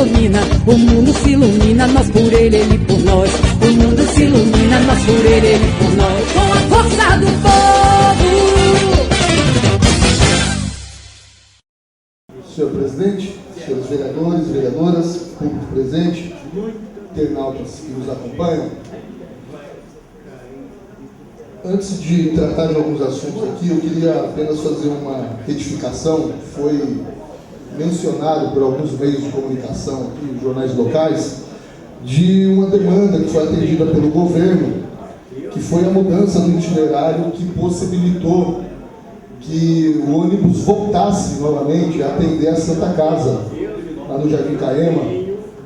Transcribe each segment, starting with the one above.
ilumina, o mundo se ilumina, nós por ele, ele por nós. O mundo se ilumina, nós por ele, ele por nós. Com a força do povo. Senhor presidente, senhores vereadores, vereadoras, público presente, internautas que nos acompanham. Antes de tratar de alguns assuntos aqui, eu queria apenas fazer uma retificação. Foi mencionado por alguns meios de comunicação aqui, jornais locais, de uma demanda que foi atendida pelo governo, que foi a mudança do itinerário que possibilitou que o ônibus voltasse novamente a atender a Santa Casa, lá no Jardim Caema.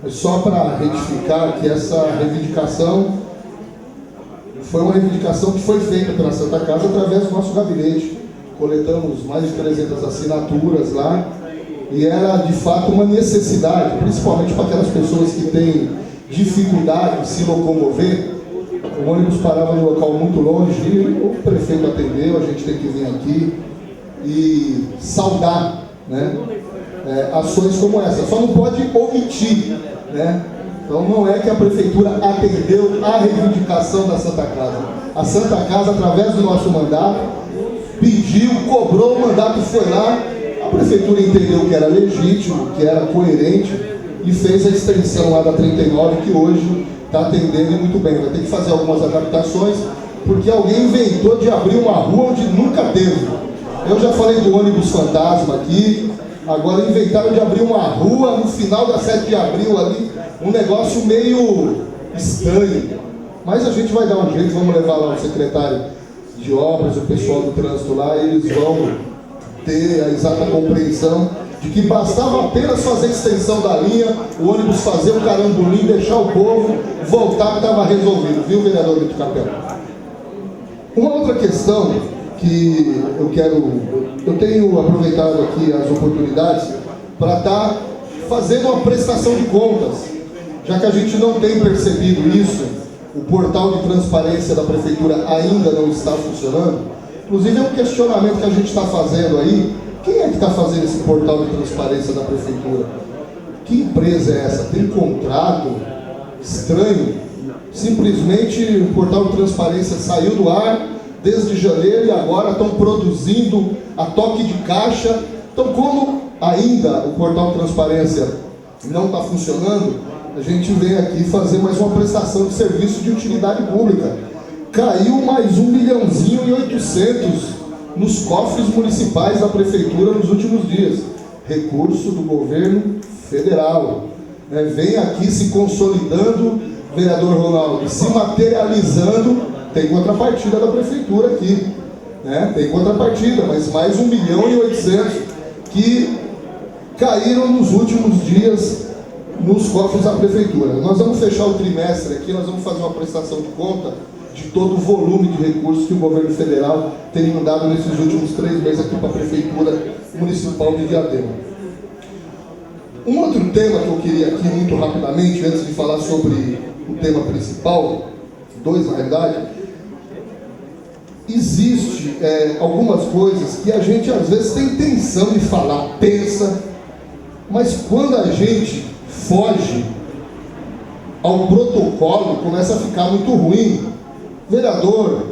Mas só para retificar que essa reivindicação foi uma reivindicação que foi feita pela Santa Casa através do nosso gabinete. Coletamos mais de 300 assinaturas lá e era de fato uma necessidade, principalmente para aquelas pessoas que têm dificuldade de se locomover. O ônibus parava num local muito longe e o prefeito atendeu, a gente tem que vir aqui e saudar, né, ações como essa. Só não pode omitir, né? Então não é que a prefeitura atendeu a reivindicação da Santa Casa. A Santa Casa, através do nosso mandato, pediu, cobrou, o mandato foi lá, a prefeitura entendeu que era legítimo, que era coerente e fez a extensão lá da 39, que hoje está atendendo muito bem. Vai ter que fazer algumas adaptações, porque alguém inventou de abrir uma rua onde nunca teve. Eu já falei do ônibus fantasma aqui, agora inventaram de abrir uma rua no final da 7 de abril ali, um negócio meio estranho. Mas a gente vai dar um jeito, vamos levar lá o secretário de obras, o pessoal do trânsito lá, e eles vão ter a exata compreensão de que bastava apenas fazer a extensão da linha, o ônibus fazer o carambolim, deixar o povo voltar, que estava resolvido, viu, vereador Vitor Capel? Uma outra questão que eu tenho aproveitado aqui as oportunidades para estar fazendo uma prestação de contas, já que a gente não tem percebido isso, o portal de transparência da prefeitura ainda não está funcionando. Inclusive é um questionamento que a gente está fazendo aí. Quem é que está fazendo esse portal de transparência da prefeitura? Que empresa é essa? Tem contrato? Estranho. Simplesmente o portal de transparência saiu do ar desde janeiro e agora estão produzindo a toque de caixa. Então, como ainda o portal de transparência não está funcionando, a gente vem aqui fazer mais uma prestação de serviço de utilidade pública. Caiu mais 1.800.000 nos cofres municipais da prefeitura nos últimos dias. Recurso do governo federal. Vem aqui se consolidando, vereador Ronaldo, se materializando. Tem contrapartida da prefeitura aqui, né? Tem contrapartida, mas mais 1.800.000 que caíram nos últimos dias nos cofres da prefeitura. Nós vamos fechar o trimestre aqui, nós vamos fazer uma prestação de conta de todo o volume de recursos que o governo federal tem mandado nesses últimos 3 meses aqui para a prefeitura municipal de Diadema. Um outro tema que eu queria aqui muito rapidamente, antes de falar sobre o tema principal, 2 na realidade, existe algumas coisas que a gente às vezes tem intenção de falar, pensa, mas quando a gente foge ao protocolo, começa a ficar muito ruim. Vereadores,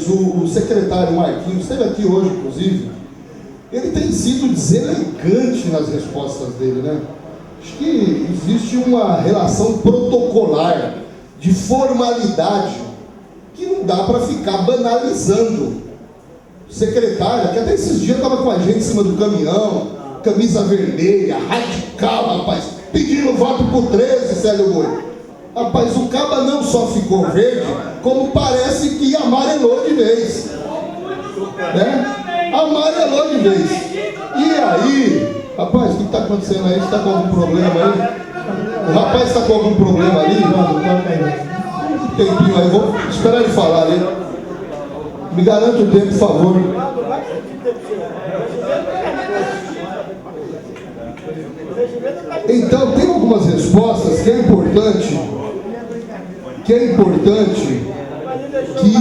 o secretário Marquinhos esteve aqui hoje, inclusive, ele tem sido deselegante nas respostas dele, né? Acho que existe uma relação protocolar, de formalidade, que não dá para ficar banalizando. O secretário, que até esses dias estava com a gente em cima do caminhão, camisa vermelha, radical, rapaz, pedindo voto por 13, Célio Boi. Rapaz, o caba não só ficou verde, como parece que amarelou de vez, né? Amarelou de vez. E aí, rapaz, o que está acontecendo aí? Você está com algum problema aí? O rapaz está com algum problema ali? Um tempinho aí, vou esperar ele falar ali. Me garante o tempo, por favor. Então, tem algumas respostas que é importante que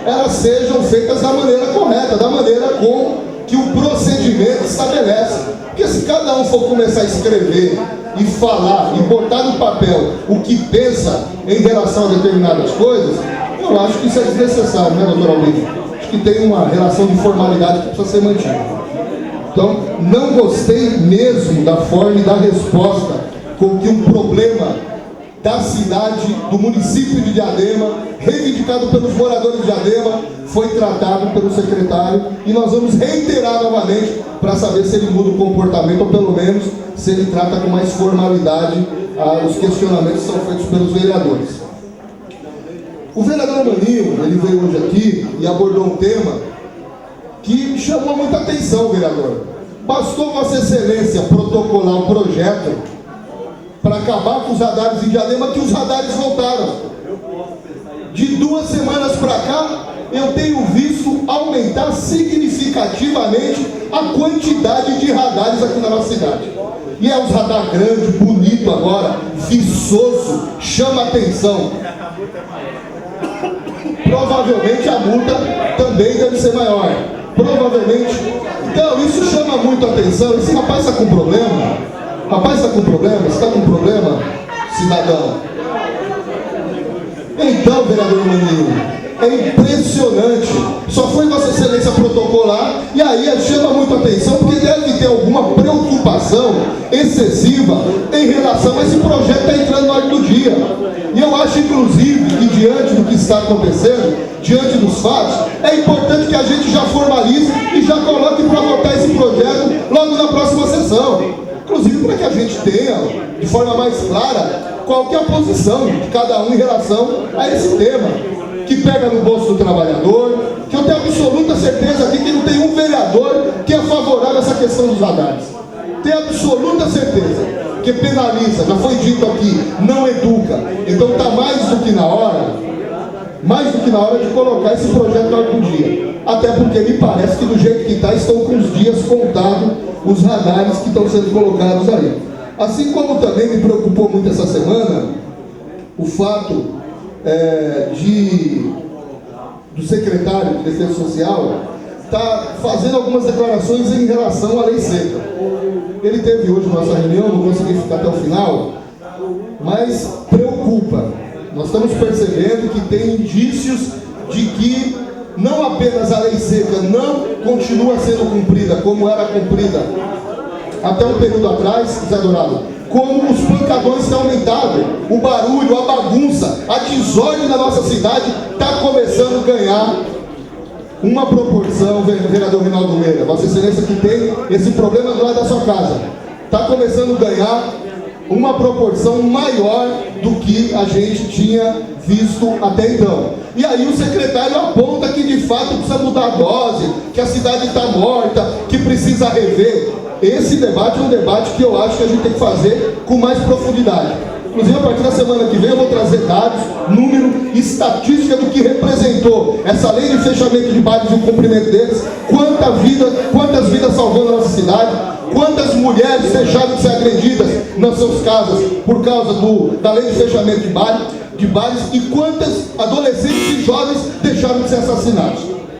elas sejam feitas da maneira correta, da maneira com que o procedimento estabelece. Porque se cada um for começar a escrever e falar, e botar no papel o que pensa em relação a determinadas coisas, eu acho que isso é desnecessário, né, doutor Albino? Acho que tem uma relação de formalidade que precisa ser mantida. Então, não gostei mesmo da forma e da resposta com que um problema da cidade, do município de Diadema, reivindicado pelos moradores de Diadema, foi tratado pelo secretário, e nós vamos reiterar novamente para saber se ele muda o comportamento, ou pelo menos se ele trata com mais formalidade os questionamentos que são feitos pelos vereadores. O vereador Maninho, ele veio hoje aqui e abordou um tema que chamou muita atenção, vereador. Bastou Vossa Excelência protocolar um projeto para acabar com os radares em Diadema, que os radares voltaram. De 2 semanas para cá, eu tenho visto aumentar significativamente a quantidade de radares aqui na nossa cidade. E é uns radar grande, bonito agora, viçoso, chama atenção. Provavelmente a multa também deve ser maior. Provavelmente. Então, isso chama muito atenção. Esse rapaz está com problema? Rapaz, está com problema? Você está com problema, cidadão? Então, vereador Maninho, é impressionante. Só foi Vossa Excelência protocolar, e aí chama muito atenção, porque deve ter alguma preocupação excessiva em relação a esse projeto que está entrando na ordem do dia. E eu acho, inclusive, que diante do que está acontecendo, diante dos fatos, é importante que a gente já formalize e já coloque para votar esse projeto logo na próxima sessão. Inclusive para que a gente tenha, de forma mais clara, qual que é a posição de cada um em relação a esse tema, que pega no bolso do trabalhador, que eu tenho absoluta certeza aqui que não tem um vereador que é favorável a essa questão dos radares. Tenho absoluta certeza, que penaliza, já foi dito aqui, não educa. Então está mais do que na hora de colocar esse projeto na ordem do dia. Até porque me parece que do jeito que está, estão com os dias contados os radares que estão sendo colocados aí. Assim como também me preocupou muito essa semana o fato do secretário de Defesa Social estar fazendo algumas declarações em relação à lei seca. Ele teve hoje nossa reunião, não consegui ficar até o final, mas preocupa. Nós estamos percebendo que tem indícios de que não apenas a lei seca não continua sendo cumprida como era cumprida até um período atrás, Zé Dourado, como os pancadões têm aumentado, o barulho, a bagunça, a desordem da nossa cidade está começando a ganhar uma proporção, vereador Rinaldo Meira, Vossa Excelência que tem esse problema do lado da sua casa, está começando a ganhar uma proporção maior do que a gente tinha visto até então. E aí o secretário aponta que de fato precisa mudar a dose, que a cidade está morta, que precisa rever. Esse debate é um debate que eu acho que a gente tem que fazer com mais profundidade. Inclusive, a partir da semana que vem, eu vou trazer dados, número, estatística do que representou essa lei de fechamento de bares e o cumprimento deles, quantas vidas salvou na nossa cidade, quantas mulheres deixaram de ser agredidas nas suas casas por causa da lei de fechamento de bares e quantas adolescentes e jovens deixaram de ser assassinados.